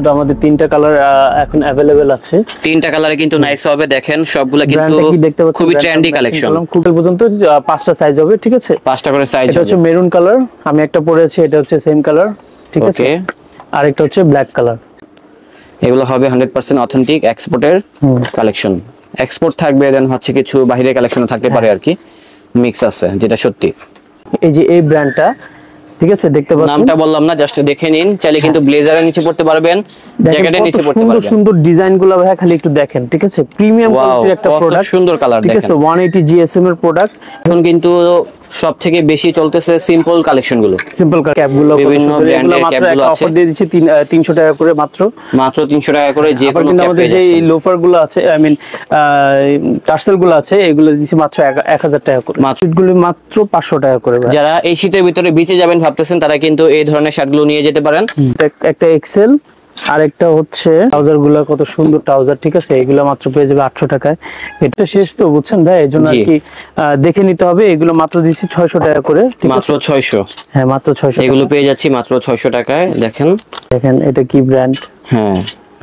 Suit আমাদের তিনটা colour এখন अवेलेबल আছে। তিনটা কালারে কিন্তু নাইস হবে, দেখেন সবগুলা কিন্তু খুবই ট্রেন্ডি কালেকশন। খুব পর্যন্ত পাঁচটা সাইজ হবে, ঠিক আছে? পাঁচটা করে সাইজ এটা হচ্ছে মেরুন কালার, আমি একটা পরেছি, এটা হচ্ছে সেম কালার, ঠিক আছে? আর একটা হচ্ছে ব্ল্যাক কালার। এগুলো হবে 100% অথেন্টিক এক্সপোর্টের কালেকশন। এক্সপোর্ট থাকবে, দেন হচ্ছে কিছু বাইরের কালেকশন থাকতে পারে আর কি, মিক্স আছে, যেটা সত্যি। এই যে এই ব্র্যান্ডটা, ঠিক আছে, দেখতে পাচ্ছেন, নামটা বললাম না, জাস্ট দেখে নিন। চাইলে কিন্তু ব্লেজারের নিচে পড়তে পারবেন, জ্যাকেটের নিচে পড়তে পারবেন। সুন্দর সুন্দর ডিজাইনগুলো ভাই খালি একটু দেখেন, ঠিক আছে? প্রিমিয়াম কোয়ালিটির একটা প্রোডাক্ট, সুন্দর কালার, ঠিক আছে? 180 জিএসএম এর প্রোডাক্ট। এখন কিন্তু সবথেকে বেশি চলতেছে সিম্পল কালেকশন গুলো, সিম্পল ক্যাপগুলো, বিভিন্ন ব্র্যান্ডের ক্যাপগুলো আছে। অফার দিয়ে দিচ্ছি 300 টাকা করে, মাত্র 300 টাকা করে যে কোনো ক্যাপ আমাদের যে লোফার গুলো আছে, আই মিন টার্সেল গুলো আছে, এগুলো দিচ্ছি মাত্র 1000 টাকা করে, শীটগুলো মাত্র 500 টাকা করে। যারা এই শীতের ভিতরে বিচে যাবেন ভাবতেছেন, তারা কিন্তু এই ধরনের শার্টগুলো নিয়ে যেতে পারেন। একটা এক্সেল, আর একটা হচ্ছে ট্রাউজার গুলো, কত সুন্দর ট্রাউজার, ঠিক আছে? এগুলো মাত্র পেয়ে যাবে 800 টাকায়। এটা শেষ তো, বুঝছেন ভাই, এজন্য আর কি দেখে নিতে হবে। এগুলো মাত্র দিচ্ছি 600 টাকা করে, মাত্র 600। হ্যাঁ, মাত্র 600। এগুলো পেয়ে যাচ্ছি মাত্র 600 টাকায়। দেখেন দেখেন এটা কি ব্র্যান্ড। হ্যাঁ,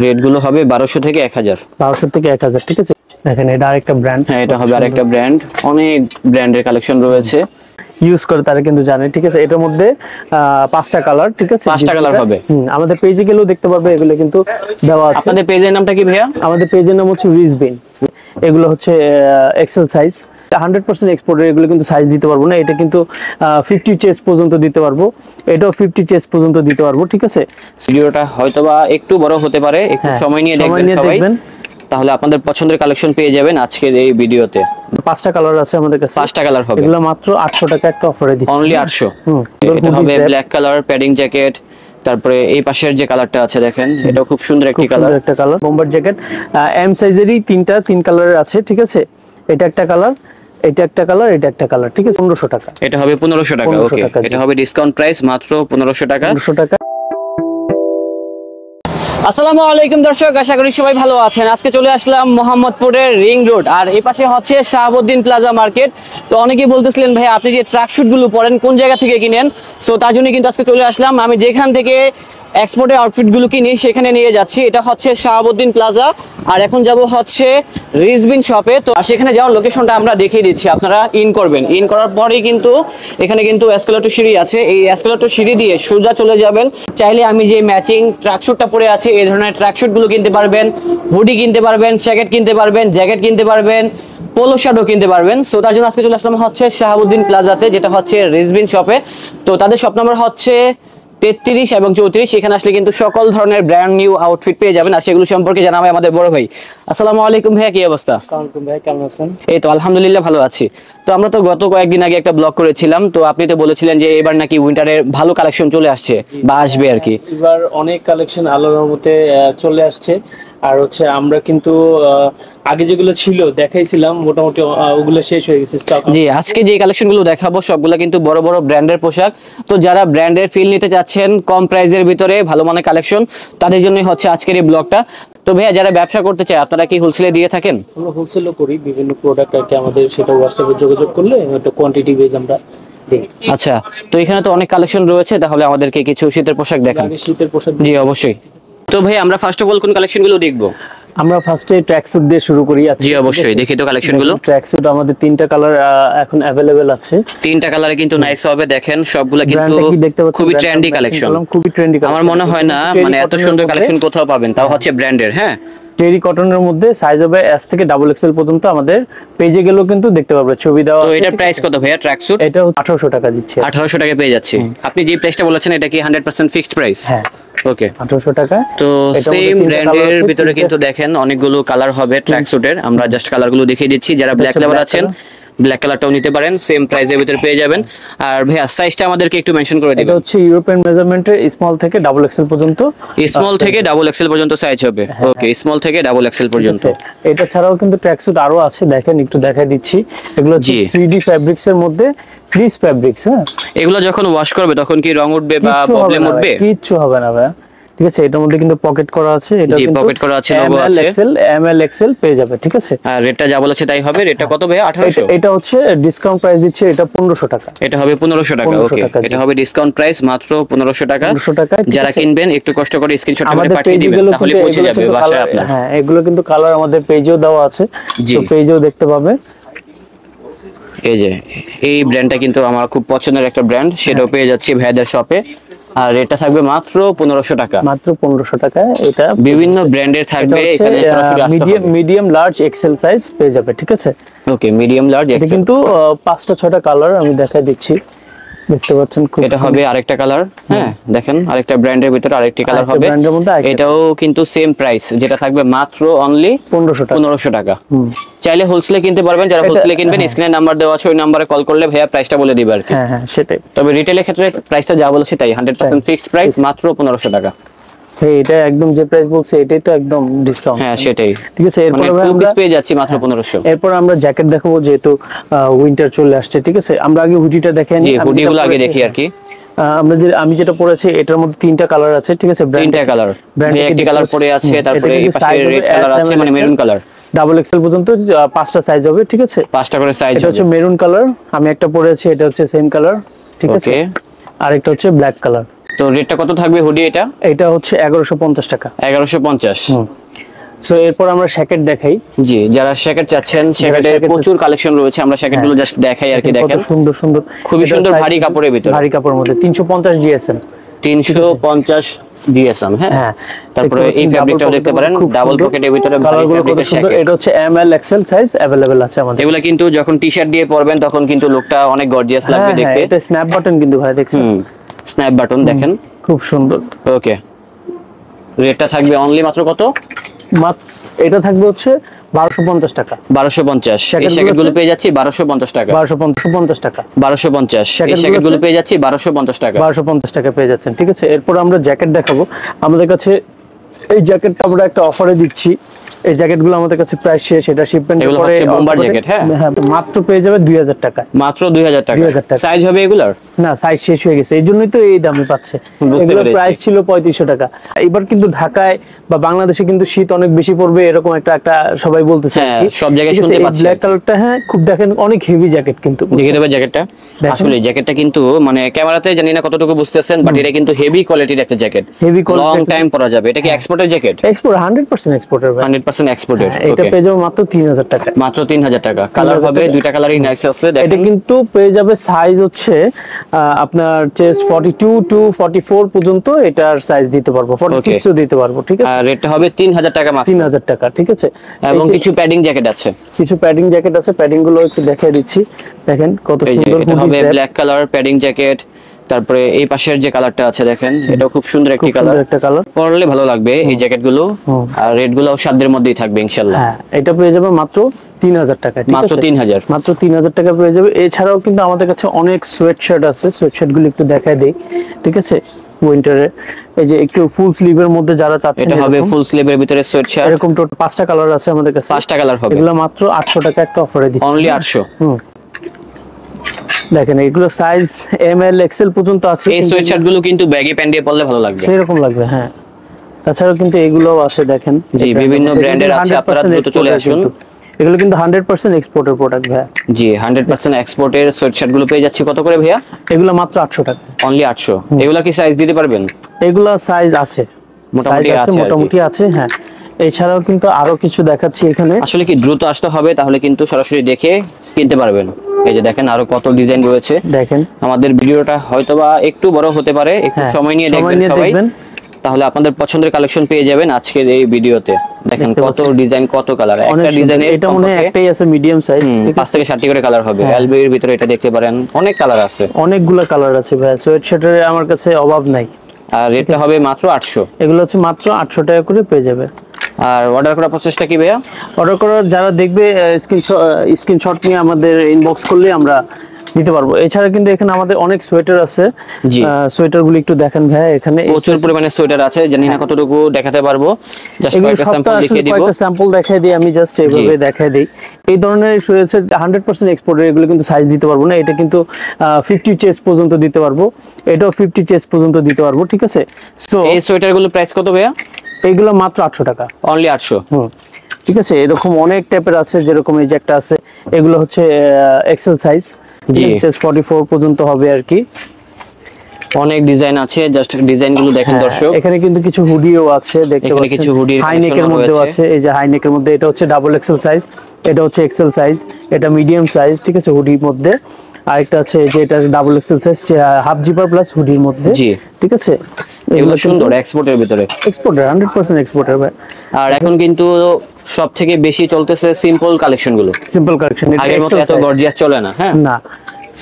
রেট গুলো হবে 1200 থেকে 1000, 1200 থেকে 1000, ঠিক আছে? দেখেন এটা আরেকটা ব্র্যান্ড। হ্যাঁ, এটা হবে আরেকটা ব্র্যান্ড। অনেক ব্র্যান্ডের কালেকশন রয়েছে, ইউজ করে তারা কিন্তু জানে, ঠিক আছে? এটার মধ্যে 5টা কালার, ঠিক আছে? 5টা কালার হবে। আমাদের পেজে গেলেও দেখতে পারবে, এগুলো কিন্তু দেওয়া আছে। আপনাদের পেজের নামটা কি ভাইয়া? আমাদের পেজের নাম হচ্ছে রিজবিন। এগুলো হচ্ছে এক্সেল সাইজ, 100% এক্সপোর্টের। এগুলো কিন্তু সাইজ দিতে পারবো না, এটা কিন্তু 50 চেস্ট পর্যন্ত দিতে পারবো, এটাও 50 চেস্ট পর্যন্ত দিতে পারবো, ঠিক আছে? ভিডিওটা হয়তোবা একটু বড় হতে পারে, একটু সময় নিয়ে দেখবেন সবাই, তাহলে আপনাদের পছন্দের কালেকশন পেয়ে যাবেন আজকের এই ভিডিওতে। 5টা কালার আছে আমাদের কাছে, 5টা কালার হবে। এগুলো মাত্র 800 টাকা একটা অফারে দিচ্ছি, অনলি 800। এটা হবে ব্ল্যাক কালার প্যাডিং জ্যাকেট। তারপরে এই পাশের যে কালারটা আছে দেখেন, এটাও খুব সুন্দর একটা কালার, বোম্বার জ্যাকেট। এম সাইজেরই তিন কালারের আছে, ঠিক আছে? এটা একটা কালার, এটা একটা কালার, এটা একটা কালার, ঠিক আছে? 1500 টাকা। এটা হবে 1500 টাকা। ওকে, এটা হবে ডিসকাউন্ট প্রাইস, মাত্র 1500 টাকা। 1500 টাকা। আসসালামু আলাইকুম দর্শক, আশা করি সবাই ভালো আছেন। আজকে চলে আসলাম মোহাম্মদপুরের রিং রোড, আর এই পাশে হচ্ছে শাহাবুদ্দিন প্লাজা মার্কেট। তো অনেকেই বলতেছিলেন ভাই আপনি যে ট্রাক শুট গুলো পরেন কোন জায়গা থেকে কিনেন, সো তার জন্য কিন্তু আজকে চলে আসলাম। আমি যেখান থেকে এক্সপোর্টের আউটফিট গুলো কিনি সেখানে নিয়ে যাচ্ছি। এটা হচ্ছে শাহাবুদ্দিন প্লাজা, আর এখন যাব হচ্ছে রিজবিন শপে। তো সেখানে যাওয়ার লোকেশনটা আমরা দেখিয়ে দিচ্ছি, আপনারা ইন করবেন। ইন করার পরেই কিন্তু এখানে কিন্তু এসকেলেটর সিঁড়ি আছে, এই এসকেলেটর সিঁড়ি দিয়ে সোজা চলে যাবেন। চাইলে আমি যে ম্যাচিং ট্র্যাকস্যুটটা পরে আছে এই ধরনের ট্র্যাকস্যুট গুলো কিনতে পারবেন, হুডি কিনতে পারবেন, জ্যাকেট কিনতে পারবেন, জ্যাকেট কিনতে পারবেন, পোলো শার্টও কিনতে পারবেন। সো তার জন্য আজকে চলে আসলাম হচ্ছে শাহাবুদ্দিন প্লাজাতে, যেটা হচ্ছে রিজবিন শপে। তো তাদের শপ নাম্বার হচ্ছে 33 এবং 34। এখানে আসলে কিন্তু সকল ধরনের ব্র্যান্ড নিউ আউটফিট পেয়ে যাবেন, আর সেগুলো সম্পর্কে জানাবে আমাদের বড় ভাই। আসসালামু আলাইকুম ভাইয়া, কি অবস্থা? আসসালামু আলাইকুম ভাই, কেমন আছেন? এই তো আলহামদুলিল্লাহ ভালো আছি। তো আমরা তো গত কয়েকদিন আগে একটা ব্লগ করেছিলাম, তো আপনি তো বলেছিলেন যে এবার নাকি উইন্টারের ভালো কালেকশন চলে আসছে বা আসবে আর কি। এবার অনেক কালেকশন আল্লাহর রহমতে চলে আসছে। আর হচ্ছে আমরা কিন্তু আগে যেগুলো ছিল দেখাইছিলাম, মোটামুটি ওগুলো শেষ হয়ে গেছে স্টক। জি, আজকে যে কালেকশনগুলো দেখাবো সবগুলো কিন্তু বড় বড় ব্র্যান্ডের পোশাক। তো যারা ব্র্যান্ডের ফিল নিতে চাচ্ছেন কম প্রাইসের ভিতরে ভালো মানের কালেকশন, তাদের জন্যই হচ্ছে আজকের এই ব্লগটা। তো ভাইয়া যারা ব্যবসা করতে চায় আপনারা কি হোলসেলে দিয়ে থাকেন? আমরা হোলসেলও করি, বিভিন্ন প্রোডাক্ট আর কি, আমাদের সেটা হোয়াটসঅ্যাপে যোগাযোগ করলে একটা কোয়ান্টিটি বেজ আমরা দিই। আচ্ছা, তো এখানে তো অনেক কালেকশন রয়েছে, তাহলে আমাদেরকে কিছু শীতের পোশাক দেখান। শীতের পোশাক? জি অবশ্যই। তো ভাই আমরা ফার্স্ট অফ অল কোন কালেকশনগুলো দেখবো? আমরা ফার্স্টে ট্র্যাক স্যুট দিয়ে শুরু করি। জি অবশ্যই, দেখি তো কালেকশনগুলো। ট্র্যাক স্যুট আমাদের তিনটা কালার এখন अवेलेबल আছে, তিনটা কালারে কিন্তু নাইস হবে। দেখেন সবগুলা কিন্তু খুবই ট্রেন্ডি কালেকশন, খুবই ট্রেন্ডি। আমার মনে হয় না মানে এত সুন্দর কালেকশন কোথাও পাবেন, তাও হচ্ছে ব্র্যান্ডের। হ্যাঁ, টেরি কটনের মধ্যে সাইজ হবে এস থেকে ডাবল এক্সেল পর্যন্ত। আমাদের পেজে গেলেও কিন্তু দেখতে পারবে, ছবি দেওয়া। তো এটার প্রাইস কত ভাইয়া ট্র্যাক স্যুট? এটা 1800 টাকা দিচ্ছে। 1800 টাকা পেয়ে যাচ্ছে। আপনি যে প্রাইসটা বলেছেন এটা কি 100% ফিক্সড প্রাইস? হ্যাঁ, ওকে, 1800 টাকা। তো সেম ব্র্যান্ডের ভিতরে কিন্তু দেখেন অনেকগুলো কালার হবে ট্র্যাক স্যুটের। আমরা জাস্ট কালারগুলো দেখিয়ে দিচ্ছি। যারা ব্ল্যাক লাভার আছেন ব্ল্যাক কালারটাও নিতে পারেন, সেম প্রাইসের ভিতরে পেয়ে যাবেন। আর ভাইয়া সাইজটা আমাদেরকে একটু মেনশন করে দিবেন। এটা হচ্ছে ইউরোপিয়ান মেজারমেন্টের, স্মল থেকে ডাবল এক্সেল পর্যন্ত। স্মল থেকে ডাবল এক্সেল পর্যন্ত সাইজ হবে। ওকে, স্মল থেকে ডাবল এক্সেল পর্যন্ত। এটা ছাড়াও কিন্তু ট্র্যাক স্যুট আরো আছে, দেখেন একটু দেখাই দিচ্ছি। এগুলো হচ্ছে 3D ফ্যাব্রিক্স এর মধ্যে, ফ্রিজ ফ্যাব্রিক্স। হ্যাঁ, এগুলো যখন ওয়াশ করবে তখন কি রং উঠবে বা প্রবলেম উঠবে? কিচ্ছু হবে না ভাই, ঠিক আছে, এটার মধ্যে কিন্তু পকেট করা আছে, এটা জি কিন্তু পকেট করা আছে, লোগো আছে, এমএল এক্সেল পেয়ে যাবে। ঠিক আছে, আর রেটটা যা বলেছে তাই হবে। রেটটা কত ভাইয়া? 1800। এটা হচ্ছে ডিসকাউন্ট প্রাইস দিচ্ছে, এটা 1500 টাকা। এটা হবে 1500 টাকা। 1500 ওকে, টাকা, জি। এটা হবে ডিসকাউন্ট প্রাইস মাত্র 1500 টাকা। 1500 টাকায়, ঠিক যারা আছে। কিনবেন একটু কষ্ট করে স্ক্রিনশট করে আমাদের পাঠিয়ে দিবেন, পেজগুলো তাহলে কিন্তু পৌঁছে যাবে বাসায় আপনার। হ্যাঁ, এগুলো কিন্তু কালার আমাদের পেজেও দেওয়া আছে, জি। তো পেজেও দেখতে পাবে। এই যে এই ব্র্যান্ডটা কিন্তু আমার খুব পছন্দের একটা ব্র্যান্ড, সেটাও পেয়ে যাচ্ছি ভাইয়াদের শপে। আর রেটটা থাকবে মাত্র 1500 টাকা। মাত্র 1500 টাকায় এটা বিভিন্ন ব্র্যান্ডের থাকবে, এখানে সরাসরি আসতে হবে। মিডিয়াম লার্জ এক্সেল সাইজ পেয়ে যাবে। ঠিক আছে, ওকে, মিডিয়াম লার্জ এটা এক্সেল। কিন্তু 5টা 6টা কালার আমি দেখাই দিচ্ছি, দেখতে পাচ্ছেন। খুব এটা হবে আরেকটা কালার। হ্যাঁ দেখেন, আরেকটা ব্র্যান্ডের ভিতরে আরেকটি কালার আরেকটা হবে। ব্র্যান্ডের মধ্যে আরেকটা। এটাও কিন্তু সেম প্রাইস, যেটা থাকবে মাত্র অনলি 1500 টাকা। 1500 টাকা। চাইলে হোলসেলে কিনতে পারবেন, যারা হোলসেলে কিনবেন স্ক্রিনে নাম্বার দেওয়া আছে, ওই নাম্বারে কল করলে ভাইয়া প্রাইসটা বলে দিবে আর কি। হ্যাঁ হ্যাঁ, সেটাই। তবে রিটেলের ক্ষেত্রে প্রাইসটা যা বলেছে তাই, 100% ফিক্সড প্রাইস, মাত্র 1500 টাকা। এটা একদম যে প্রাইস বলছে এটাই তো একদম ডিসকাউন্ট। হ্যাঁ সেটাই, ঠিক আছে, এরপর মানে টু পিস পেয়ে যাচ্ছি মাত্র 1500। এরপর আমরা জ্যাকেট দেখাবো, যেহেতু উইন্টার চলে আসছে। ঠিক আছে, আমরা আগে হুডিটা দেখে নিই। জি, হুডিগুলো আগে দেখি আর কি। আমি যেটা পরেছি এটার মধ্যে 3টা কালার আছে। ঠিক আছে, তিনটা কালার, একটি কালার পরে আছে, তারপরে এই পাশে রেড কালার আছে, মানে মেরুন কালার। ডাবল এক্সেল পর্যন্ত 5টা সাইজ হবে। ঠিক আছে, 5টা করে সাইজ এটা হচ্ছে মেরুন কালার, আমি একটা পরেছি, এটা হচ্ছে সেম কালার। ঠিক আছে, আর একটা হচ্ছে ব্ল্যাক কালার। তো রেটটা কত থাকবে হুডি এটা? এটা হচ্ছে 1150 টাকা। 1150। সো এরপর আমরা জ্যাকেট দেখাই। জি, যারা জ্যাকেট চাচ্ছেন, জ্যাকেটের প্রচুর কালেকশন রয়েছে, আমরা জ্যাকেটগুলো জাস্ট দেখাই আর কি। দেখেন কত সুন্দর সুন্দর, খুবই সুন্দর, ভারী কাপড়ের ভিতরে, ভারী কাপড়ের মধ্যে 350 জিএসএম। 350 জিএসএম। হ্যাঁ, তারপরে এই ফ্যাব্রিকটাও দেখতে পারেন, ডাবল পকেটের ভিতরে ভারী ফ্যাব্রিকের জ্যাকেট। এটা হচ্ছে এমএল এক্সেল সাইজ अवेलेबल আছে আমাদের। এগুলা কিন্তু যখন টি-শার্ট দিয়ে পরবেন তখন কিন্তু লুকটা অনেক গর্জিয়াস লাগবে দেখতে। এটা স্ন্যাপ বাটন কিন্তু ভাই, দেখছেন? স্ন্যাপ বাটন দেখেন, খুব সুন্দর। ওকে, রেটটা থাকবে অনলি মাত্র কত? এটা থাকবে হচ্ছে 1250 টাকা। 1250। এই জ্যাকেটগুলো পেয়ে যাচ্ছি 1250 টাকা। 1250 টাকা। 1250। এই জ্যাকেটগুলো পেয়ে যাচ্ছি 1250 টাকা। 1250 টাকা পেয়ে যাচ্ছেন। ঠিক আছে, এরপর আমরা জ্যাকেট দেখাবো। আমাদের কাছে এই জ্যাকেটটা আমরা একটা অফারে দিচ্ছি। এই জ্যাকেটগুলো আমাদের কাছে প্রাইস শেষ, এটা শিপমেন্টের এগুলো পরে হচ্ছে বোম্বার জ্যাকেট। হ্যাঁ, মাত্র পেয়ে যাবে 2000 টাকা। মাত্র 2000 টাকা। 2000 টাকা। সাইজ হবে এগুলার? না, সাইজ শেষ হয়ে গেছে, এই জন্যই তো এই দামে পাচ্ছে। এগুলোর প্রাইস ছিল 3500 টাকা। এবার কিন্তু ঢাকায় বা বাংলাদেশে কিন্তু শীত অনেক বেশি পড়বে, এরকম একটা সবাই বলতেছে। হ্যাঁ, সব জায়গায় শুনতে পাচ্ছি। ব্ল্যাক কালারটা, হ্যাঁ, খুব দেখেন অনেক হেভি জ্যাকেট কিন্তু। দেখে দেবে জ্যাকেটটা। আসলে জ্যাকেটটা কিন্তু মানে ক্যামেরাতে জানি না কতটুকু বুঝতেছেন, বাট এটা কিন্তু হেভি কোয়ালিটির একটা jacket, heavy quality, long time পরা যাবে। এটা কি এক্সপোর্টের জ্যাকেট? এক্সপোর্ট, 100% এক্সপোর্টের ভাই। 100% এক্সপোর্টের। এটা পেয়ে যাবে মাত্র 3000 টাকা। মাত্র 3000 টাকা। কালার হবে দুইটা কালারই নাইস আছে দেখেন। এটা কিন্তু পেয়ে যাবে সাইজ হচ্ছে আপনার চেস্ট 42 টু 44 পর্যন্ত এটার সাইজ দিতে পারবো, 46 ও দিতে পারবো। ঠিক আছে, আর রেটটা হবে 3000 টাকা মাত্র। 3000 টাকা। ঠিক আছে, এবং কিছু প্যাডিং জ্যাকেট আছে, কিছু প্যাডিং জ্যাকেট আছে। প্যাডিং গুলো একটু দেখিয়ে দিচ্ছি, দেখেন কত সুন্দর। এটা হবে ব্ল্যাক কালার প্যাডিং জ্যাকেট। তারপরে এই পাশের যে কালারটা আছে দেখেন, এটাও খুব সুন্দর একটি কালার, পরলে ভালো লাগবে এই জ্যাকেট গুলো। আর রেট গুলো সাধ্যের মধ্যেই থাকবে ইনশাআল্লাহ। হ্যাঁ, এটা পেয়ে যাবে মাত্র 3000 টাকা। মাত্র 3000। মাত্র 3000 টাকা পেয়ে যাবে। এছাড়াও কিন্তু আমাদের কাছে অনেক সোয়েটশার্ট আছে, সোয়েটশার্ট গুলো একটু দেখায় দেই। ঠিক আছে, উইন্টারে এই যে একটু ফুল স্লিভের মধ্যে যারা চাচ্ছেন, এটা হবে ফুল স্লিভের ভিতরে সোয়েটশার্ট। এরকম টোটাল 5টা কালার আছে আমাদের কাছে। 5টা কালার হবে, এগুলো মাত্র 800 টাকা একটা অফারে দিচ্ছি। অনলি 800। দেখেন এগুলো সাইজ এমএল এক্সেল পর্যন্ত আছে। এই সোয়েটশার্ট গুলো কিন্তু ব্যাগি প্যান্ট দিয়ে পরলে ভালো লাগবে, সেরকম লাগবে। হ্যাঁ, তাছাড়া কিন্তু এগুলোও আছে দেখেন। জি, বিভিন্ন ব্র্যান্ডের আছে, আপনারা দ্রুত চলে আসুন। এগুলো কিন্তু 100% এক্সপোর্টের প্রোডাক্ট ভাইয়া। জি, 100% এক্সপোর্টের সোয়েটশার্ট গুলো পেয়ে যাচ্ছে কত করে ভাইয়া? এগুলো মাত্র 800 টাকা। অনলি 800। এগুলা কি সাইজ দিতে পারবেন? এগুলা সাইজ আছে, মোটামুটি আছে। হ্যাঁ, এছাড়াও কিন্তু আরো কিছু দেখাচ্ছি এখানে। আসলে কি দ্রুত আসতে হবে, তাহলে কিন্তু সরাসরি দেখে কিনতে পারবেন। এই যে দেখেন আরো কত ডিজাইন রয়েছে। দেখেন আমাদের ভিডিওটা হয়তোবা একটু বড় হতে পারে, একটু সময় নিয়ে দেখবেন সবাই, তাহলে আপনাদের পছন্দের কালেকশন পেয়ে যাবেন আজকের এই ভিডিওতে। দেখেন কত ডিজাইন, কত কালার। একটা ডিজাইনে এটা মনে হয় একটাই আছে মিডিয়াম সাইজ, 5 থেকে 7টি করে কালার হবে। এলবির ভিতরে এটা দেখতে পারেন, অনেক কালার আছে, অনেকগুলো কালার আছে ভাই। সোয়েটশার্টের আমার কাছে অভাব নাই। আর রেটটা হবে মাত্র 800। এগুলো হচ্ছে মাত্র 800 টাকা করে পেয়ে যাবে। আর অর্ডার করার প্রসেসটা কি ভাইয়া? অর্ডার করার যারা দেখবে স্ক্রিনশট নিয়ে আমাদের ইনবক্স করলে আমরা দিতে পারবো। এছাড়া কিন্তু এখানে আমাদের অনেক সোয়েটার আছে, জি। সোয়েটার গুলো একটু দেখেন ভাই, এখানে প্রচুর পরিমাণে সোয়েটার আছে, জানি না কতটুকু দেখাতে পারবো, জাস্ট এগুলো কয়েকটা সবটা স্যাম্পল আসলে দেখিয়ে দিব। কয়েকটা স্যাম্পল দেখাই দিই আমি, জাস্ট এইভাবে দেখাই দিই। এই ধরনের সোয়েটার 100% এক্সপোর্টের, এগুলো কিন্তু সাইজ দিতে পারবো না। এটা কিন্তু 50 চেস্ট পর্যন্ত দিতে পারবো, এটাও 50 চেস্ট পর্যন্ত দিতে পারবো, ঠিক আছে। সো এই সোয়েটার গুলো প্রাইস কত ভাইয়া? এইগুলো মাত্র 800 টাকা, অনলি 800। ঠিক আছে। এরকম অনেক টাইপের আছে, যেরকম এই যে একটা আছে, এগুলো হচ্ছে এক্সেল সাইজ, জি। 44 পর্যন্ত হবে আর কি। অনেক ডিজাইন আছে, জাস্ট ডিজাইন গুলো দেখেন দর্শক। এখানে কিন্তু কিছু হুডিও আছে, দেখতে এখানে পাচ্ছেন কিছু হুডির হাই নেকের collection মধ্যেও রয়েছে। আছে, এই যে হাই নেকের মধ্যে এটা হচ্ছে ডাবল এক্সেল সাইজ, এটা হচ্ছে এক্সেল সাইজ, এটা মিডিয়াম সাইজ, ঠিক আছে, হুডির মধ্যে। আরেকটা আছে যে এটা double X L size, half zipper plus হুডির মধ্যে, জি। ঠিক আছে। এগুলো সুন্দর, এক্সপোর্টের ভিতরে, এক্সপোর্টার 100% এক্সপোর্টার ভাই। আর এখন কিন্তু সব থেকে বেশি চলতেছে সিম্পল কালেকশন গুলো, সিম্পল কালেকশন, এটা আগের মতো এক্সেল এত সাইজ গর্জিয়াস চলে না। হ্যাঁ না।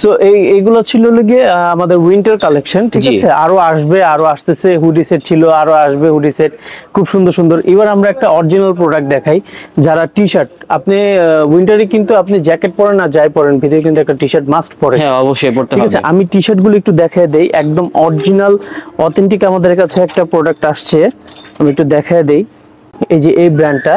সো এইগুলো ছিল গিয়ে আমাদের উইন্টার কালেকশন, ঠিক জি। আছে। আরো আসবে, আরো আসতেছে, হুডি সেট ছিল, আরো আসবে হুডি সেট, খুব সুন্দর সুন্দর। এবার আমরা একটা অরিজিনাল প্রোডাক্ট দেখাই, যারা টি শার্ট, আপনি উইন্টারে কিন্তু আপনি জ্যাকেট পরেন না যাই পরেন, ভিতরে কিন্তু একটা টি শার্ট মাস্ট পরে, হ্যাঁ অবশ্যই পড়তে ঠিক হবে। আছে। আমি টি শার্ট গুলো একটু দেখায় দেই, একদম অরিজিনাল অথেন্টিক আমাদের কাছে একটা প্রোডাক্ট আসছে, আমি একটু দেখায় দেই। এই যে এই ব্র্যান্ডটা,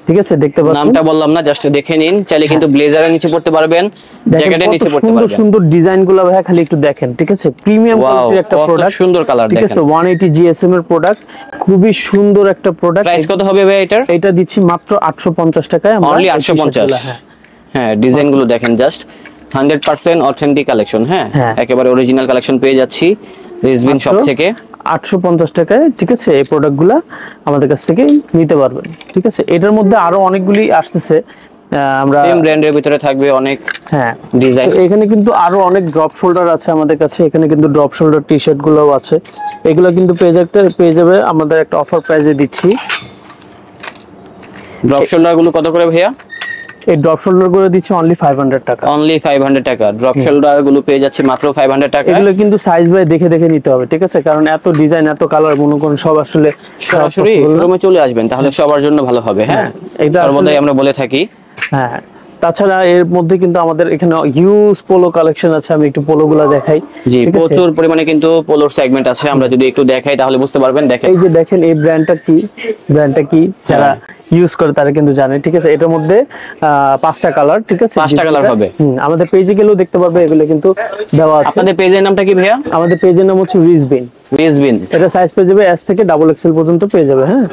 ঠিক আছে, দেখতে পাচ্ছেন, নামটা বললাম না, জাস্ট দেখে নিন। চাইলে কিন্তু ব্লেজারের নিচে পড়তে পারবেন, দেখেন জ্যাকেটের কত নিচে পড়তে সুন্দর পারবেন। সুন্দর ডিজাইন গুলো ভাই, খালি একটু দেখেন, ঠিক আছে। প্রিমিয়াম Wow, কোয়ালিটির একটা কত প্রোডাক্ট, সুন্দর কালার ঠিক দেখেন। আছে। 180 জিএসএম এর প্রোডাক্ট, খুবই সুন্দর একটা প্রোডাক্ট। প্রাইস কত হবে ভাই এটার? এটা দিচ্ছি মাত্র 850 টাকায়, আমরা অনলি এই 850। t-shirt গুলা, হ্যাঁ। হ্যাঁ ডিজাইন গুলো দেখেন, জাস্ট 100% অথেন্টিক কালেকশন। হ্যাঁ হ্যাঁ। একেবারে অরিজিনাল কালেকশন পেয়ে যাচ্ছি রিজবিন শপ থেকে। 850 টাকায়, ঠিক আছে। এই প্রোডাক্টগুলা আমাদের কাছ থেকে নিতে পারবেন, ঠিক আছে। এটার মধ্যে আরো অনেকগুলি আসতেছে, আমরা সেম ব্র্যান্ডের ভিতরে থাকবে অনেক হ্যাঁ ডিজাইন। তো এখানে কিন্তু আরো অনেক ড্রপ শোল্ডার আছে আমাদের কাছে, এখানে কিন্তু ড্রপ শোল্ডার টি শার্ট গুলোও আছে, এগুলো কিন্তু পেয়ে যাবে আমাদের একটা অফার প্রাইসে দিচ্ছি। ড্রপ শোল্ডার গুলো কত করে ভাইয়া? এই ড্রপ শোল্ডার গুলো দিচ্ছি অনলি 500 টাকা, অনলি 500 টাকা। ড্রপ শোল্ডার গুলো পেয়ে যাচ্ছে মাত্র 500 টাকা। এগুলো কিন্তু সাইজ বাই দেখে দেখে নিতে হবে, ঠিক আছে, কারণ এত ডিজাইন এত কালার মনে করুন সব আসলে সরাসরি শোরুমে চলে আসবেন, তাহলে সবার জন্য ভালো হবে। হ্যাঁ এটা সর্বদাই আসলে- আমরা বলে থাকি। হ্যাঁ। তাছাড়া এর মধ্যে কিন্তু আমাদের এখানে হিউজ পোলো কালেকশন আছে, আমি একটু পোলো গুলা দেখাই, জি ঠিক আছে? প্রচুর পরিমাণে কিন্তু পোলোর সেগমেন্ট আছে, আমরা যদি একটু দেখাই তাহলে বুঝতে পারবেন। দেখেন এই যে দেখেন এই ব্র্যান্ডটা কি যারা ইউজ করে তারা কিন্তু জানে, ঠিক আছে। এটার মধ্যে 5টা কালার, ঠিক আছে, 5টা কালার হবে। আমাদের পেজে গেলেও দেখতে পারবে, এগুলো কিন্তু দেওয়া আছে। আপনাদের পেজের নামটা কি ভাইয়া? আমাদের পেজের নাম হচ্ছে রিজবিন, রিজবিন। এটা সাইজ পেয়ে যাবে এস থেকে ডাবল এক্সেল পর্যন্ত পেয়ে যাবে। হ্যাঁ,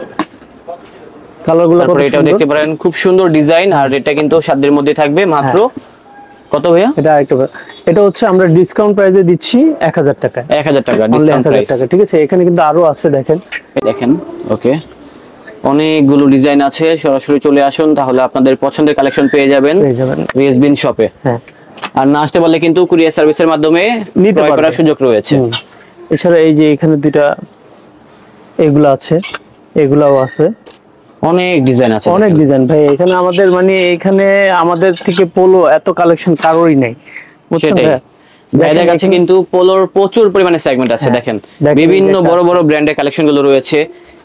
কালারগুলো কত তারপরে এটাও সুন্দর, দেখতে পারেন, খুব সুন্দর ডিজাইন, আর এটা কিন্তু সাধ্যের মধ্যে থাকবে মাত্র কত ভাইয়া? এটা আরেকটা এটা হচ্ছে আমরা ডিসকাউন্ট প্রাইসে দিচ্ছি 1000 টাকায়, 1000 টাকা অনলি ডিসকাউন্ট 1000 প্রাইস। টাকা, ঠিক আছে। এখানে কিন্তু আরো আছে, দেখেন দেখেন ওকে, অনেকগুলো ডিজাইন আছে, সরাসরি চলে আসুন, তাহলে আপনাদের পছন্দের কালেকশন পেয়ে যাবেন পেয়ে যাবেন। রিজবিন শপে। হ্যাঁ, আর না আসতে পারলে কিন্তু কুরিয়ার সার্ভিসের মাধ্যমে নিতে ক্রয় পারবে। করার সুযোগ রয়েছে। এছাড়া এই যে এখানে দুইটা এগুলো আছে, এগুলাও আছে, অনেক ডিজাইন আছে, অনেক দেখেন। ডিজাইন ভাই। এখানে আমাদের মানে এখানে আমাদের থেকে পোলো এত কালেকশন কারোরই নেই, বুঝছেন সেটাই। ভাইয়া? ভাইদের দেখেন কাছে এখানে- কিন্তু পোলোর প্রচুর পরিমাণে সেগমেন্ট আছে। দেখেন দেখেন, বিভিন্ন এই যে বড় একটা বড় ব্র্যান্ডের কালেকশন গুলো রয়েছে।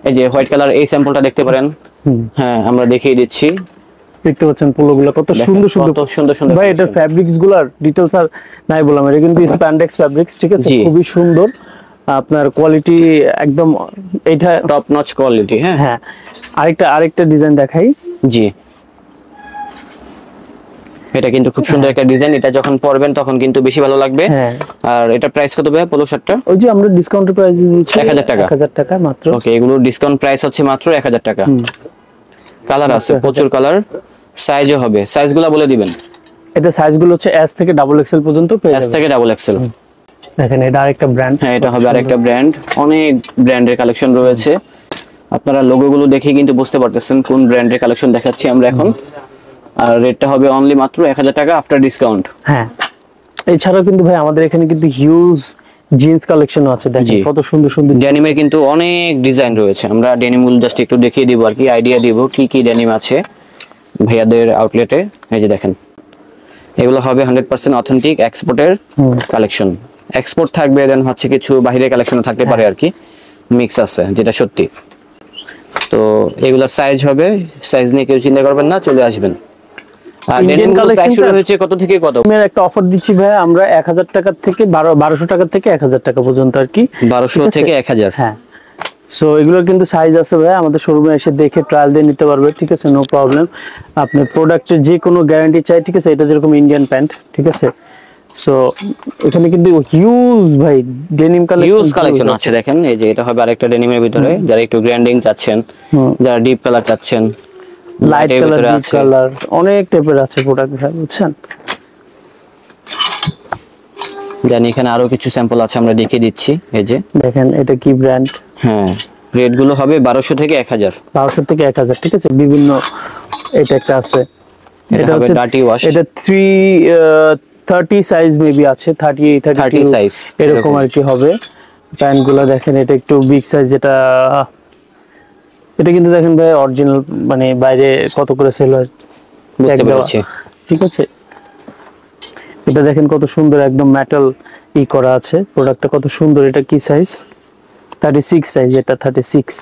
এই যে হোয়াইট কালার এই স্যাম্পলটা দেখতে পারেন। হ্যাঁ আমরা দেখিয়ে দিচ্ছি, দেখতে পাচ্ছেন পোলো গুলো কত দেখেন, সুন্দর সুন্দর, কত সুন্দর সুন্দর ভাই। এটা collection। ফ্যাব্রিক্স গুলার ডিটেইলস আর নাই বললাম, এটা কিন্তু স্প্যান্ডেক্স ফ্যাব্রিক্স, ঠিক আছে, জি। খুবই সুন্দর, আপনার কোয়ালিটি একদম এটা। Top notch quality. হ্যাঁ হ্যাঁ, আরেকটা ডিজাইন দেখাই, জি, এটা কিন্তু খুব সুন্দর একটা ডিজাইন, এটা যখন পরবেন তখন কিন্তু বেশি ভালো লাগবে। হ্যাঁ। আর এটা প্রাইস কত ভাই পোলো শার্টটা? ওই যে আমরা ডিসকাউন্টের প্রাইসে দিচ্ছি 1000 টাকা। 1000 টাকা মাত্র। ওকে, এগুলো ডিসকাউন্ট প্রাইস হচ্ছে মাত্র 1000 টাকা। কালার আছে প্রচুর কালার, সাইজও হবে, সাইজগুলো বলে দিবেন। এটা সাইজগুলো হচ্ছে এস থেকে ডাবল এক্সেল পর্যন্ত পেয়ে এস যাবেন। থেকে ডাবল এক্সেল। দেখেন এটা আরেকটা ব্র্যান্ড, হ্যাঁ এটা হবে আরেকটা ব্র্যান্ড, অনেক ব্র্যান্ডের কালেকশন রয়েছে। আপনারা লোগোগুলো দেখে কিন্তু বুঝতে পারতেছেন কোন ব্র্যান্ডের কালেকশন দেখাচ্ছি আমরা এখন। আর রেটটা হবে অনলি মাত্র 1000 টাকা আফটার ডিসকাউন্ট। হ্যাঁ। এছাড়াও কিন্তু ভাই আমাদের এখানে কিন্তু হিউজ জিন্স কালেকশন আছে, দেখেন জি। কত সুন্দর সুন্দর। ডেনিমের কিন্তু অনেক ডিজাইন রয়েছে, আমরা ডেনিমগুলো জাস্ট একটু দেখিয়ে দিব আর কি, আইডিয়া দিব কি কি ডেনিম আছে ভাইয়াদের আউটলেটে। এই যে দেখেন, এগুলো হবে 100% অথেন্টিক এক্সপোর্টের কালেকশন। এক্সপোর্ট থাকবে, দেন হচ্ছে কিছু বাইরের কালেকশনও থাকতে পারে আর কি, মিক্স আছে, যেটা সত্যি। তো এগুলোর সাইজ হবে, সাইজ নিয়ে কেউ চিন্তা করবেন না, চলে আসবেন। আর ডেনিম কালেকশন হচ্ছে কত থেকে কত? আমি একটা অফার দিচ্ছি ভাই, আমরা 1000 টাকা থেকে 1200 টাকা থেকে 1000 টাকা পর্যন্ত আর কি। 1200 থেকে 1000। হ্যাঁ, সো এগুলোর কিন্তু সাইজ আছে ভাই, আমাদের শোরুমে এসে দেখে ট্রায়াল দিয়ে নিতে পারবে, ঠিক আছে, নো প্রবলেম। আপনার প্রোডাক্টের যে কোনো গ্যারান্টি চাই, ঠিক আছে। এটা যেরকম ইন্ডিয়ান প্যান্ট, ঠিক আছে। সো এখানে কিন্তু হিউজ ভাই ডেনিম কালেকশন আছে, দেখেন এই যে এটা হবে আরেকটা ডেনিমের ভিতরে, যারা একটু গ্র্যান্ডিং চাচ্ছেন, যারা ডিপ কালার চাচ্ছেন, লাইট কালার, ডিপ কালার, অনেক টাইপের আছে প্রোডাক্ট ভাই, বুঝছেন। জানি এখানে আরো কিছু স্যাম্পল আছে, আমরা দেখিয়ে দিচ্ছি। এই যে দেখেন এটা কি ব্র্যান্ড। হ্যাঁ, রেট গুলো হবে 1200 থেকে 1000। 1200 থেকে 1000, ঠিক আছে। বিভিন্ন এটা একটা আছে, এটা হচ্ছে ডার্টি ওয়াশ, এটা 330 সাইজ মেবি আছে, 30 সাইজ এরকম আর কি হবে। প্যান্ট গুলো দেখেন, এটা একটু বিগ সাইজ, যেটা এটা কিন্তু দেখেন ভাই অরিজিনাল, মানে বাইরে কত করে সেল হয় বুঝতে পেরেছি, ঠিক আছে। এটা দেখেন কত সুন্দর, একদম মেটাল করা আছে, প্রোডাক্টটা কত সুন্দর। এটা কি সাইজ? 36 সাইজ, এটা 36।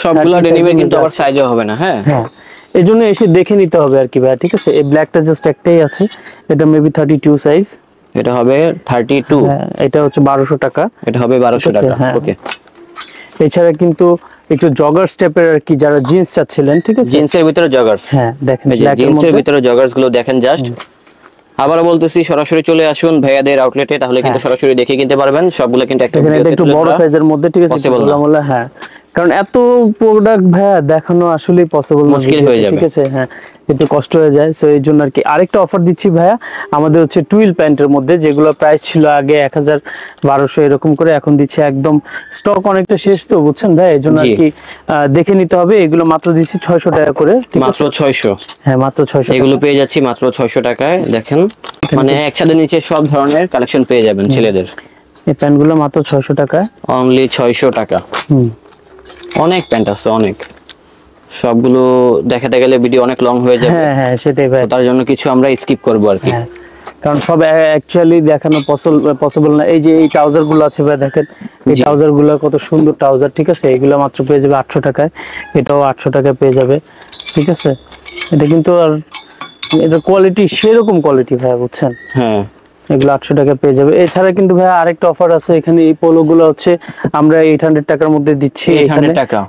সবগুলো ডেনিমের কিন্তু আবার সাইজও হবে না। হ্যাঁ হ্যাঁ, এই জন্য এসে দেখে নিতে হবে আর কি ভাই, ঠিক আছে। এই ব্ল্যাকটা জাস্ট একটাই আছে, এটা মেবি 32 সাইজ, এটা হবে 32। হ্যাঁ, এটা হচ্ছে 1200 টাকা, এটা হবে 1200 টাকা। ওকে, এছাড়া কিন্তু একটু জগার স্টেপের আর কি, যারা জিন্স চাচ্ছিলেন, ঠিক আছে, জিন্সের ভিতরে জগার্স। হ্যাঁ দেখেন জিন্সের ভিতরে জগার্স গুলো দেখেন জাস্ট। আবারও বলতেছি, সরাসরি চলে আসুন ভাইয়াদের আউটলেটে, তাহলে কিন্তু সরাসরি দেখে কিনতে পারবেন। সবগুলো কিন্তু একটা একটু বড় সাইজের মধ্যে, ঠিক আছে, হ্যাঁ, কারণ এত প্রোডাক্ট ভাইয়া দেখানো আসলে পসিবল না, মুশকিল হয়ে যাবে, ঠিক আছে। হ্যাঁ, একটু কষ্ট হয়ে যায়, সো এই জন্য আর কি। আরেকটা অফার দিচ্ছি ভাইয়া, আমাদের হচ্ছে টুইল প্যান্টের মধ্যে, যেগুলো প্রাইস ছিল আগে 1200 এরকম করে, এখন দিচ্ছে একদম স্টক অনেকটা শেষ তো, বুঝছেন ভাই, এই জন্য আর কি দেখে নিতে হবে। এগুলো মাত্র দিচ্ছি 600 টাকা করে, মাত্র 600। হ্যাঁ, মাত্র 600, এগুলো পেয়ে যাচ্ছি মাত্র 600 টাকায়। দেখেন, মানে একসাথে নিচে সব ধরনের কালেকশন পেয়ে যাবেন ছেলেদের। এই প্যান্টগুলো মাত্র 600 টাকা, অনলি 600 টাকা। অনেক প্যান্ট আছে, অনেক, সবগুলো দেখাতে গেলে ভিডিও অনেক লং হয়ে যাবে। হ্যাঁ হ্যাঁ, সেটাই ভাই, তার জন্য কিছু আমরা স্কিপ করব আর কি, কারণ সব অ্যাকচুয়ালি দেখানো পসিবল না। এই যে এই ট্রাউজার গুলো আছে ভাই, দেখেন এই ট্রাউজার গুলো কত সুন্দর ট্রাউজার, ঠিক আছে। এগুলো মাত্র পেয়ে যাবে 800 টাকায়, এটাও 800 টাকায় পেয়ে যাবে, ঠিক আছে। এটা কিন্তু আর এটা কোয়ালিটি সেরকম কোয়ালিটি ভাই, বুঝছেন। হ্যাঁ, এগুলো 800 টাকা পেয়ে যাবে। এছাড়া কিন্তু ভাই আরেকটা অফার আছে এখানে, এই পোলো গুলো হচ্ছে আমরা 800 টাকার মধ্যে দিচ্ছি। এখানে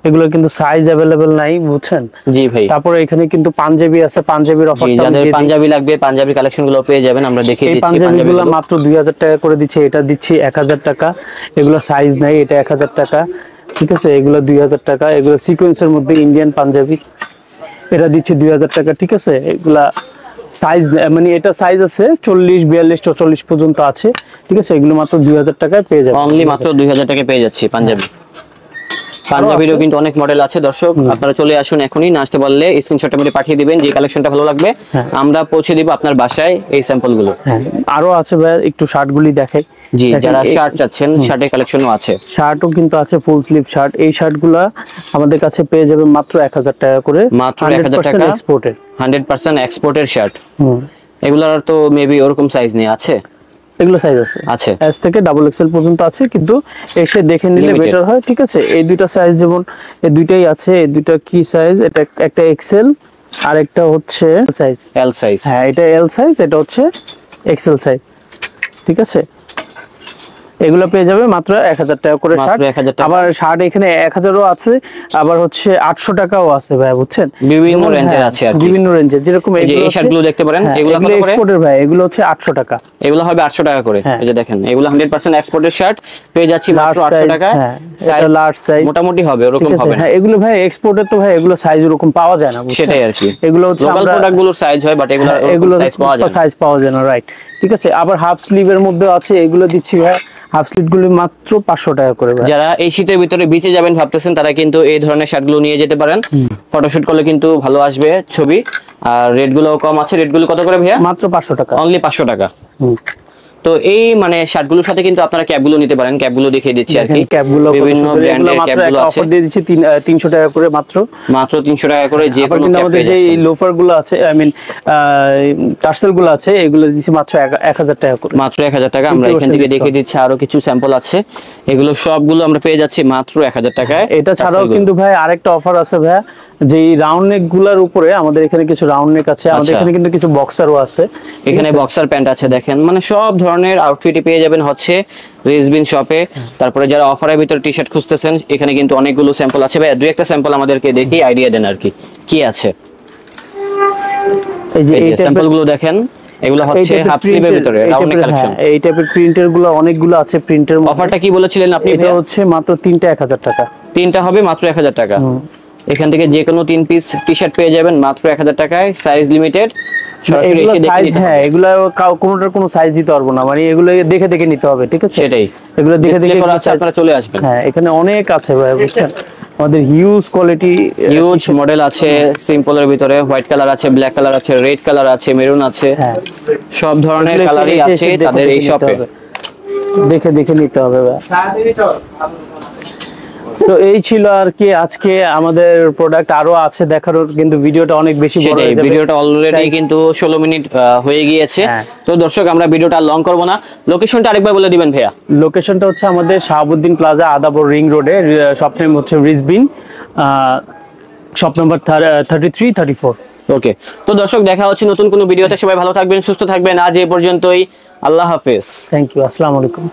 এগুলো কিন্তু সাইজ अवेलेबल নাই, বুঝছেন। জি ভাই। তারপরে এখানে কিন্তু পাঞ্জাবি আছে, পাঞ্জাবির অফারটা, যাদের পাঞ্জাবি লাগবে পাঞ্জাবি কালেকশন গুলো পেয়ে যাবেন, আমরা দেখিয়ে দিচ্ছি। পাঞ্জাবিগুলো মাত্র 2000 টাকা করে দিচ্ছি, এটা দিচ্ছি 1000 টাকা। এগুলো সাইজ নাই, এটা 1000 টাকা, ঠিক আছে। এগুলো 2000 টাকা, এগুলো সিকোয়েন্সের মধ্যে ইন্ডিয়ান পাঞ্জাবি, এটা দিচ্ছি 2000 টাকা, ঠিক আছে। এগুলা সাইজ মানে এটা সাইজ আছে 40, 42, 44 পর্যন্ত আছে, ঠিক আছে। এগুলো মাত্র 2000 টাকায় পেয়ে যাবেন, অনলি মাত্র 2000 টাকায় পেয়ে যাচ্ছি পাঞ্জাবি। পাঞ্জাবিরও কিন্তু অনেক মডেল আছে দর্শক, আপনারা চলে আসুন এখনই, না আসতে পারলে স্ক্রিনশটটা মেরে পাঠিয়ে দিবেন, যে কালেকশনটা ভালো লাগবে আমরা পৌঁছে দিব আপনার বাসায় এই স্যাম্পল গুলো। আরো আছে ভাই, একটু শার্টগুলি দেখাই। জি, যারা শার্ট চাচ্ছেন, শার্টের কালেকশনও আছে, শার্টও কিন্তু আছে, ফুল স্লিভ শার্ট। এই শার্টগুলা আমাদের কাছে পেয়ে যাবেন মাত্র 1000 টাকা করে, মাত্র 1000 টাকা, এক্সপোর্টেড, 100% এক্সপোর্টের শার্ট। এগুলার তো মেবি ওরকম সাইজ নেই, আছে এগুলো সাইজ আছে এস থেকে ডাবল এক্সেল পর্যন্ত আছে, কিন্তু এসে দেখে নিলে বেটার হয়, ঠিক আছে। এই দুইটা সাইজ, যেমন এই দুইটাই আছে, এই দুইটা কি সাইজ, এটা একটা এক্সেল আর একটা হচ্ছে সাইজ এল সাইজ। হ্যাঁ, এটা এল সাইজ, এটা হচ্ছে এক্সেল সাইজ, ঠিক আছে। এগুলো পেয়ে যাবে মাত্র 1000 টাকা করে শার্ট। আবার শার্ট এখানে 1000ও আছে, আবার হচ্ছে 800 টাকাও আছে ভাই, বুঝছেন। বিভিন্ন রেঞ্জের আছে আর কি, বিভিন্ন রেঞ্জের, যেরকম এই শার্টগুলো দেখতে পারেন, এগুলো কত করে? এক্সপোর্টের ভাই, এগুলো হচ্ছে 800 টাকা, এগুলো হবে 800 টাকা করে। এই যে দেখেন, এগুলো 100% এক্সপোর্টের শার্ট পেয়ে যাচ্ছি মাত্র 800 টাকা। সাইজ লার্জ সাইজ মোটামুটি হবে, ওরকম হবে না। হ্যাঁ, এগুলো ভাই এক্সপোর্টের তো ভাই, এগুলো সাইজ ওরকম পাওয়া যায় না, বুঝছেন। সেটাই আর কি, এগুলো হচ্ছে লোকাল প্রোডাক্টগুলোর সাইজ হয়, বাট এগুলো সাইজ পাওয়া যায় না, রাইট, ঠিক আছে। আবার হাফ স্লিভের মধ্যে আছে, এগুলো দিচ্ছি ভাই হাফ স্লিভ গুলো মাত্র 500 টাকা করে। যারা এই শীতের ভিতরে বিচে যাবেন ভাবতেছেন, তারা কিন্তু এই ধরনের শার্টগুলো নিয়ে যেতে পারেন, ফটোশুট করলে কিন্তু ভালো আসবে ছবি। আর রেট গুলো কম আছে। রেট গুলো কত করে ভাইয়া? মাত্র 500 টাকা, অনলি 500 টাকা। তো এই মানে শার্টগুলোর সাথে কিন্তু আপনারা ক্যাপগুলো নিতে পারেন, ক্যাপগুলো দেখিয়ে দিচ্ছি আর কি, বিভিন্ন ব্র্যান্ডের ক্যাপগুলো আছে। অফার দিয়ে দিচ্ছি 300 টাকা করে, মাত্র 300 টাকা করে যে কোনো ক্যাপ পেয়ে যাচ্ছেন। যে লোফার গুলো আছে, আই মিন টার্সেল গুলো আছে, এগুলো দিচ্ছি মাত্র 1000 টাকা করে, মাত্র 1000 টাকা। আমরা এখান থেকে দেখিয়ে দিচ্ছি, আরো কিছু স্যাম্পল আছে, এগুলো সবগুলো আমরা পেয়ে যাচ্ছি মাত্র 1000 টাকায়। এটা ছাড়াও কিন্তু ভাই আরেকটা অফার আছে ভাই, যে রাউন্ড নেক গুলার উপরে আমাদের এখানে কিছু রাউন্ড নেক আছে, আমাদের আচ্ছা। এখানে কিন্তু কিছু বক্সারও আছে। এখানে বক্সার প্যান্ট আছে দেখেন, মানে সব ধরনের আউটফিটই পেয়ে যাবেন হচ্ছে রিজবিন শপে। তারপরে যারা অফারের ভিতরে টি শার্ট খুঁজতেছেন, এখানে কিন্তু অনেকগুলো স্যাম্পল আছে। ভাই দুই একটা স্যাম্পল আমাদেরকে দেখি আইডিয়া দেন আর কি আছে। এই যে এই এই যে স্যাম্পল গুলো দেখেন, এগুলো হচ্ছে হাফ স্লিভের ভিতরে রাউন্ড কালেকশন। এই টাইপের প্রিন্টের গুলো অনেকগুলো আছে প্রিন্টের। অফারটা কি বলেছিলেন আপনি? এটা হচ্ছে মাত্র 3টা 1000 টাকা। 3টা হবে মাত্র 1000 টাকা। এখান থেকে যে কোনো 3 পিস টি শার্ট পেয়ে যাবেন মাত্র 1000 টাকায়, সাইজ লিমিটেড। সরাসরি এসে দেখে নিতে হবে। হ্যাঁ, এগুলা কোনোটার কোনো সাইজ দিতে পারবো না, মানে এগুলো দেখে দেখে নিতে হবে, ঠিক আছে? সেটাই, এগুলো দেখে দেখে করা আছে, আপনারা চলে আসবেন। হ্যাঁ, এখানে অনেক আছে ভাই, বুঝছেন? আমাদের হিউজ কোয়ালিটি, হিউজ মডেল আছে। সিম্পলের ভিতরে হোয়াইট কালার আছে, ব্ল্যাক কালার আছে, রেড কালার আছে, মেরুন আছে, হ্যাঁ সব ধরনের কালারই আছে তাদের এই শপে। দেখে দেখে নিতে হবে ভাই। তো এই ছিল আর কি আজকে আমাদের প্রোডাক্ট, আরো আছে দেখার, কিন্তু ভিডিওটা অনেক বেশি বড় হয়ে যাবে। ভিডিওটা অলরেডি কিন্তু 16 মিনিট হয়ে গিয়েছে। তো দর্শক আমরা ভিডিওটা লং করব না, লোকেশনটা আরেকবার বলে দিবেন ভাইয়া। লোকেশনটা হচ্ছে আমাদের শাহাবুদ্দিন প্লাজা, আদাবর রিং রোডে। শপ নেম হচ্ছে রিজবিন, শপ নাম্বার 33 34। ওকে, তো দর্শক দেখা হচ্ছে নতুন কোনো ভিডিওতে। সবাই ভালো থাকবেন, সুস্থ থাকবেন। আজ এই পর্যন্তই, আল্লাহ হাফেজ। থ্যাংক ইউ, আসসালামু আলাইকুম।